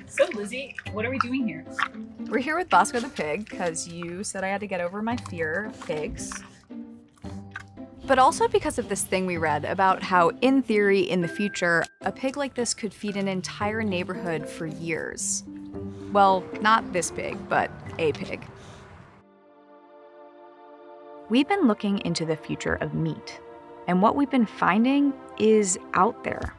So Lizzie, what are we doing here? We're here with Bosco the pig because you said I had to get over my fear of pigs. But also because of this thing we read about how, in theory, in the future, a pig like this could feed an entire neighborhood for years. Well, not this pig, but a pig. We've been looking into the future of meat, and what we've been finding is out there.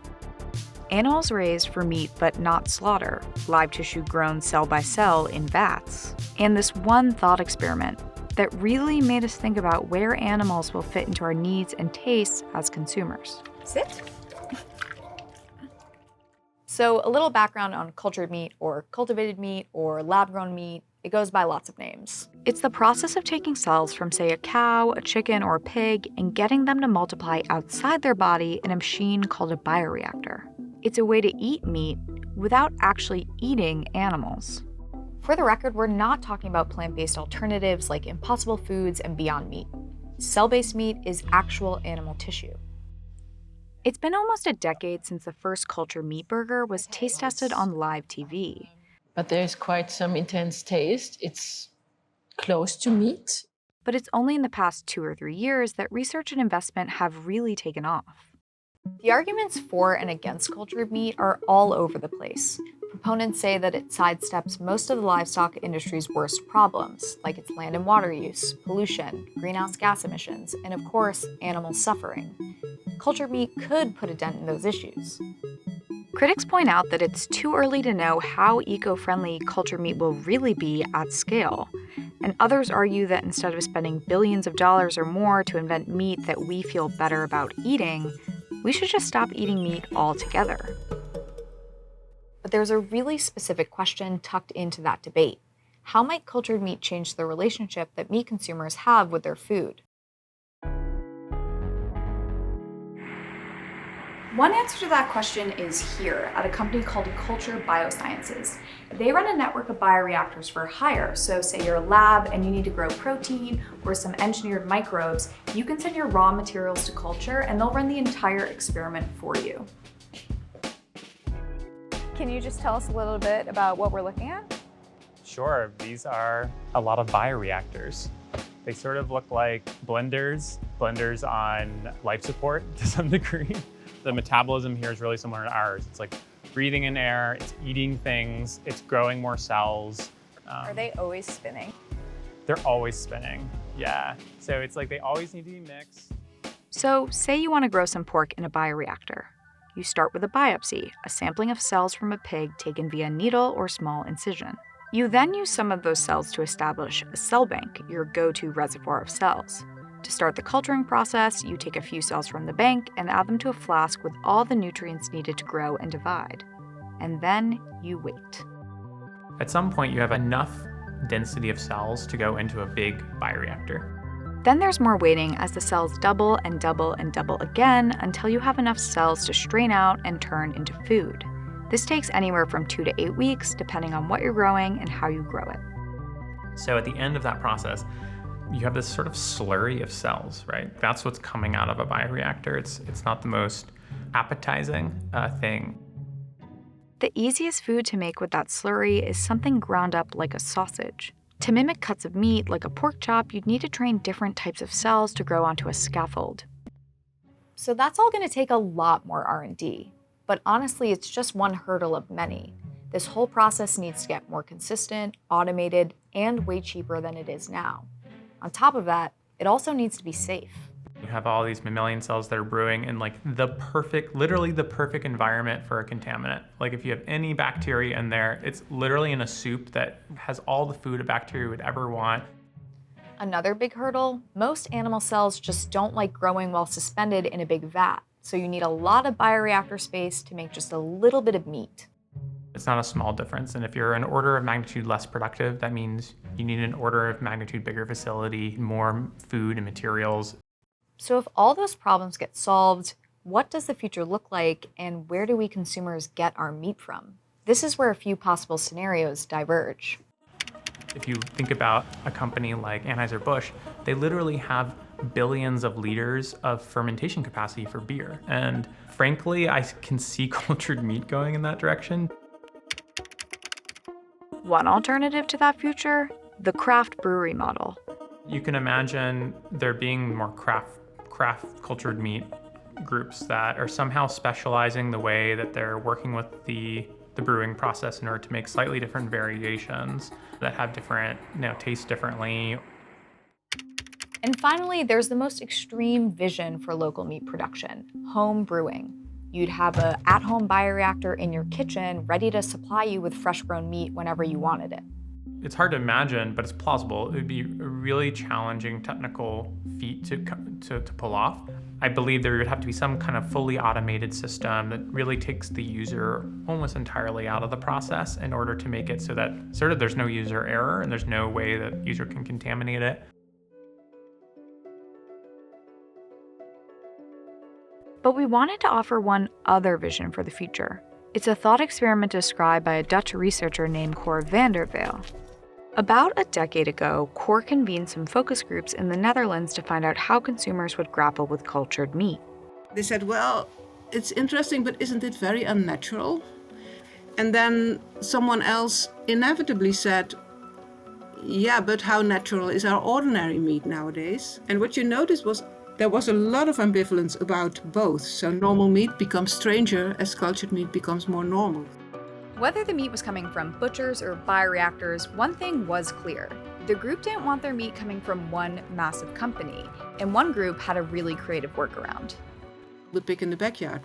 Animals raised for meat but not slaughter, live tissue grown cell by cell in vats, and this one thought experiment that really made us think about where animals will fit into our needs and tastes as consumers. Sit. So, a little background on cultured meat or cultivated meat or lab-grown meat. It goes by lots of names. It's the process of taking cells from, say, a cow, a chicken, or a pig and getting them to multiply outside their body in a machine called a bioreactor. It's a way to eat meat without actually eating animals. For the record, we're not talking about plant-based alternatives like Impossible Foods and Beyond Meat. Cell-based meat is actual animal tissue. It's been almost a decade since the first culture meat burger was taste tested on live TV. But there's quite some intense taste. It's close to meat. But it's only in the past 2 or 3 years that research and investment have really taken off. The arguments for and against cultured meat are all over the place. Proponents say that it sidesteps most of the livestock industry's worst problems, like its land and water use, pollution, greenhouse gas emissions, and of course, animal suffering. Cultured meat could put a dent in those issues. Critics point out that it's too early to know how eco-friendly cultured meat will really be at scale, and others argue that instead of spending billions of dollars or more to invent meat that we feel better about eating, we should just stop eating meat altogether. But there's a really specific question tucked into that debate. How might cultured meat change the relationship that meat consumers have with their food? One answer to that question is here at a company called Culture Biosciences. They run a network of bioreactors for hire. So say you're a lab and you need to grow protein or some engineered microbes, you can send your raw materials to Culture and they'll run the entire experiment for you. Can you just tell us a little bit about what we're looking at? Sure, these are a lot of bioreactors. They sort of look like blenders on life support to some degree. The metabolism here is really similar to ours. It's like breathing in air, it's eating things, it's growing more cells. Are they always spinning? They're always spinning, yeah. So it's like they always need to be mixed. So say you want to grow some pork in a bioreactor. You start with a biopsy, a sampling of cells from a pig taken via needle or small incision. You then use some of those cells to establish a cell bank, your go-to reservoir of cells. To start the culturing process, you take a few cells from the bank and add them to a flask with all the nutrients needed to grow and divide. And then you wait. At some point, you have enough density of cells to go into a big bioreactor. Then there's more waiting as the cells double and double and double again until you have enough cells to strain out and turn into food. This takes anywhere from 2 to 8 weeks, depending on what you're growing and how you grow it. So at the end of that process, you have this sort of slurry of cells, right? That's what's coming out of a bioreactor. It's not the most appetizing thing. The easiest food to make with that slurry is something ground up like a sausage. To mimic cuts of meat like a pork chop, you'd need to train different types of cells to grow onto a scaffold. So that's all going to take a lot more R&D. But honestly, it's just one hurdle of many. This whole process needs to get more consistent, automated, and way cheaper than it is now. On top of that, it also needs to be safe. You have all these mammalian cells that are brewing in like literally the perfect environment for a contaminant. Like if you have any bacteria in there, it's literally in a soup that has all the food a bacteria would ever want. Another big hurdle, most animal cells just don't like growing while suspended in a big vat. So you need a lot of bioreactor space to make just a little bit of meat. It's not a small difference. And if you're an order of magnitude less productive, that means you need an order of magnitude bigger facility, more food and materials. So if all those problems get solved, what does the future look like and where do we consumers get our meat from? This is where a few possible scenarios diverge. If you think about a company like Anheuser-Busch, they literally have billions of liters of fermentation capacity for beer. And frankly, I can see cultured meat going in that direction. One alternative to that future, the craft brewery model. You can imagine there being more craft cultured meat groups that are somehow specializing the way that they're working with the brewing process in order to make slightly different variations that have different, taste differently. And finally, there's the most extreme vision for local meat production, home brewing. You'd have an at-home bioreactor in your kitchen ready to supply you with fresh-grown meat whenever you wanted it. It's hard to imagine, but it's plausible. It would be a really challenging technical feat to pull off. I believe there would have to be some kind of fully automated system that really takes the user almost entirely out of the process in order to make it so that sort of there's no user error and there's no way that user can contaminate it. But we wanted to offer one other vision for the future. It's a thought experiment described by a Dutch researcher named Cor van der Velde. About a decade ago, Cor convened some focus groups in the Netherlands to find out how consumers would grapple with cultured meat. They said, well, it's interesting, but isn't it very unnatural? And then someone else inevitably said, yeah, but how natural is our ordinary meat nowadays? And what you noticed was there was a lot of ambivalence about both. So normal meat becomes stranger as cultured meat becomes more normal. Whether the meat was coming from butchers or bioreactors, one thing was clear. The group didn't want their meat coming from one massive company, and one group had a really creative workaround. The pig in the backyard.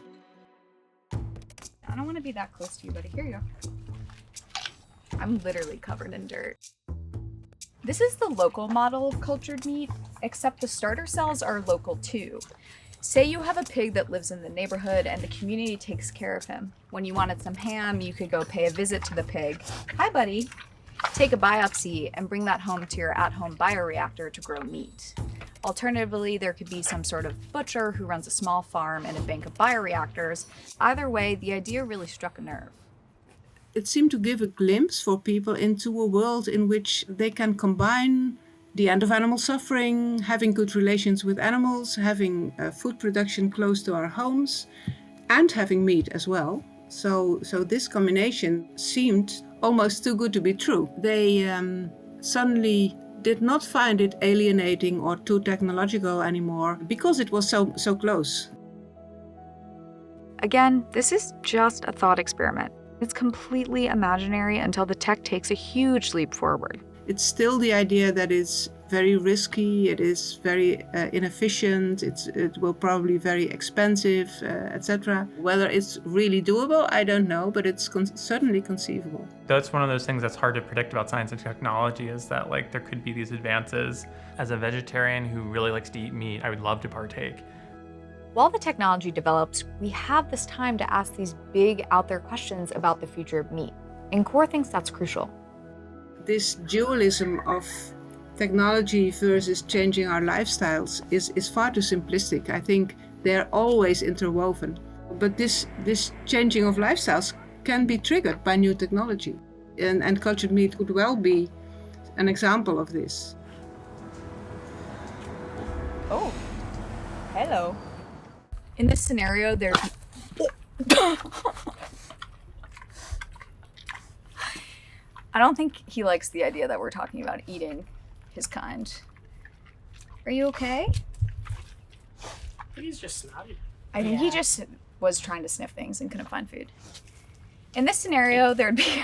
I don't want to be that close to you, buddy. Here you go. I'm literally covered in dirt. This is the local model of cultured meat, except the starter cells are local too. Say you have a pig that lives in the neighborhood and the community takes care of him. When you wanted some ham, you could go pay a visit to the pig. Hi, buddy. Take a biopsy and bring that home to your at-home bioreactor to grow meat. Alternatively, there could be some sort of butcher who runs a small farm and a bank of bioreactors. Either way, the idea really struck a nerve. It seemed to give a glimpse for people into a world in which they can combine the end of animal suffering, having good relations with animals, having food production close to our homes, and having meat as well. So this combination seemed almost too good to be true. They suddenly did not find it alienating or too technological anymore because it was so close. Again, this is just a thought experiment. It's completely imaginary until the tech takes a huge leap forward. It's still the idea that it's very risky, it is very inefficient, it will probably be very expensive, etc. Whether it's really doable, I don't know, but it's certainly conceivable. That's one of those things that's hard to predict about science and technology, is that there could be these advances. As a vegetarian who really likes to eat meat, I would love to partake. While the technology develops, we have this time to ask these big out there questions about the future of meat. And Cor thinks that's crucial. This dualism of technology versus changing our lifestyles is far too simplistic. I think they're always interwoven. But this changing of lifestyles can be triggered by new technology. And cultured meat could well be an example of this. Oh, hello. In this scenario, there's... I don't think he likes the idea that we're talking about eating his kind. Are you okay? He's just snotty. I think he just was trying to sniff things and couldn't find food. In this scenario, there'd be